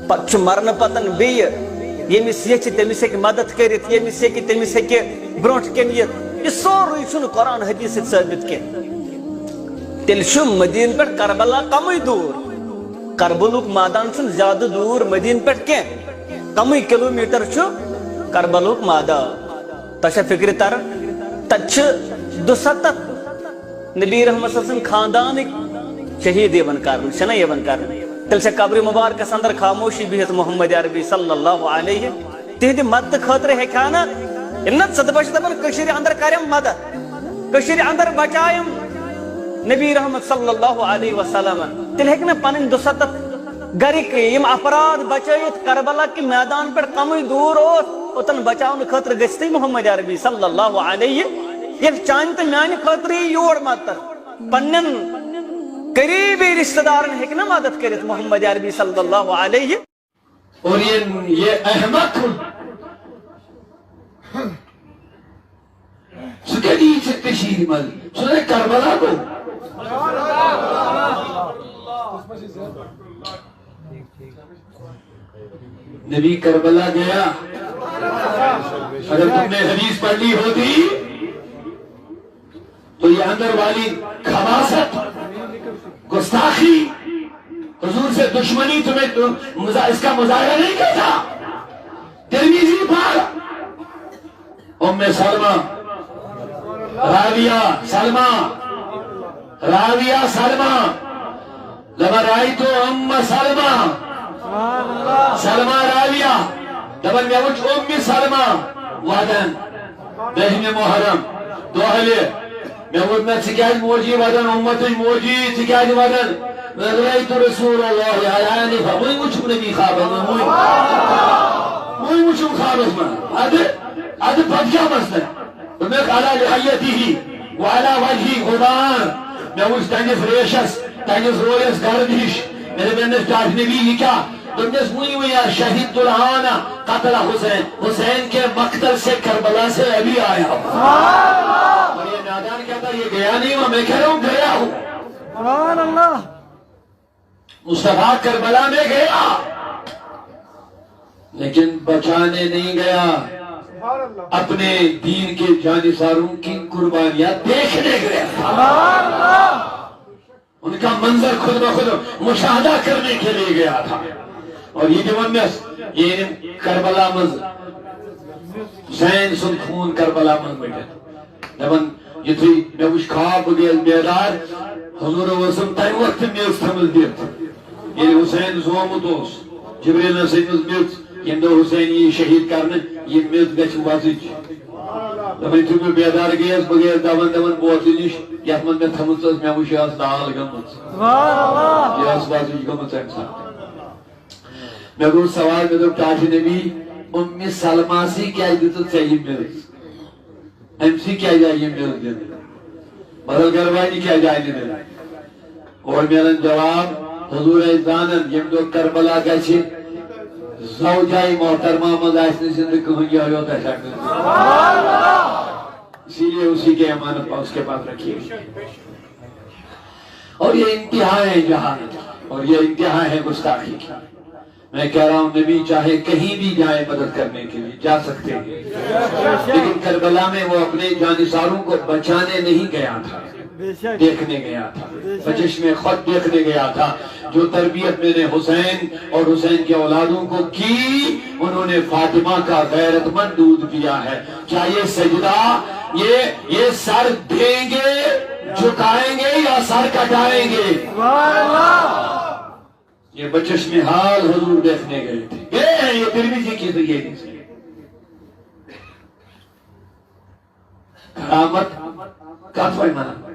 پتہ مرن پتن بیہ یمس یہ تمس ہیکہ مدد کرت یمس ہیکہ تمس ہیکہ برونٹ کن یہ سوری چھ قرآن حدیث ثابت کی تیل مدین پہ کربلا کم دور کربلک میدان چھ زیادہ دور مدین پہ کی کم کلومیٹر چھ کربلک میدان تشا فکر تر تچ 270 نبی رحمت صلی اللہ علیہ وسلم خاندان شہید یون کرن چھنا یون کرن تیل سے قبر مبارکس اندر خاموشی بہت محمد عربی صلی اللہ علیہ تہند مدد خاطر ہیکانا انت صد بچ دپن کشیر اندر کرم مدد کشیر اندر بچائم نبی رحمت صلی اللہ علیہ وسلم تیل ہیکنا پنن 270 گرک یم افراد بچائیت کربلا کی میدان پر کم دور اوتن بچاؤن خاطر گستی محمد عربی صلی اللہ علیہ یہ چانت میان خاطر یور مت پنن قریبی رشتہ دارن ہیکنا مدد کرت محمد عربی صلی اللہ علیہ اور یہ احمد سکری سے کشیر مل سنے کربلا کو نبی کربلا گیا اگر تم نے حدیث پڑھ لی ہوتی تو یہ اندر والی خباثت گستاخی حضور سے دشمنی تمہیں اس کا مظاہرہ نہیں کرتا ترمیزی پاک ام سلمہ راویہ سلمہ لما رأيت ام سلمہ سلمہ راویہ دبن میں وچ ام سلمہ وعدن بہن محرم دوہلے میں وچ سکیاج موجی وعدن امت موجی سکیاج وعدن رأيت رسول اللہ علیہ فموی وچ نبی خوابت موی وچ خوابت من ادھ پدجا مسئلہ میں قالا لحیتی وعلا وجہی غبان میں وچ تنجس ریشس تنجس رویس گردش میرے بینس چاہت نبی یہ کیا تنجس موی ویا شہید الہانا قتل حسین کے مقتل سے کربلا سے ابھی آیا اور یہ نادان کہتا یہ گیا نہیں ہوں میں کہہ رہا ہوں گیا ہوں سبحان اللہ مصطفیٰ کربلا میں گیا لیکن بچانے نہیں گیا اپنے دین کے جانثاروں کی قربانیاں دیکھنے گیا ان کا منظر خود بخود مشاہدہ کرنے کے لیے گیا تھا اور یہ جوانس یہ کربلا مز حسین سن خون کربلا مز بٹھت دبن یہ تھی میں وش خواب گیل بیدار حضور وسلم تائی وقت میز تھمل دیت یہ حسین زومت اس جبریل نسیم میز یم دو حسین یہ شہید کرنے یہ میز گچھ وازج دبن تھی میں بیدار گیس بغیر دبن بوتلی نش یت من میں تھمل اس میں وش اس دال گمت یہ اس وازج گمت انسان میں گو سوال میں دو تاج نبی ام سلمہ سی کیا دیتا چاہیے میز ام سی کیا جائیے میز دینا بدل گروانی کیا جائے دینا اور میرا جواب حضور ایزانن یم دو کربلا گچھی زوجائی محترمہ مدائسنی زندگی کہنگی ہوتا ہے اسی لیے اسی کے امانت اس کے پاس رکھیے اور یہ انتہا ہے جہانت اور یہ انتہا ہے گستاخی کی میں کہہ رہا ہوں نبی چاہے کہیں بھی جائے مدد کرنے کے لیے جا سکتے ہیں لیکن کربلا میں وہ اپنے جانثاروں کو بچانے نہیں گیا تھا دیکھنے گیا تھا بچش میں خود دیکھنے گیا تھا جو تربیت میں نے حسین اور حسین کے اولادوں کو کی انہوں نے فاطمہ کا غیرت مند دودھ پیا ہے کیا یہ سجدہ یہ سر دیں گے جھکائیں گے یا سر کٹائیں گے یہ بچش میں حال حضور دیکھنے گئے تھے گئے ہیں یہ ترمیزی کی تو یہ نہیں کرامت کا تو مانا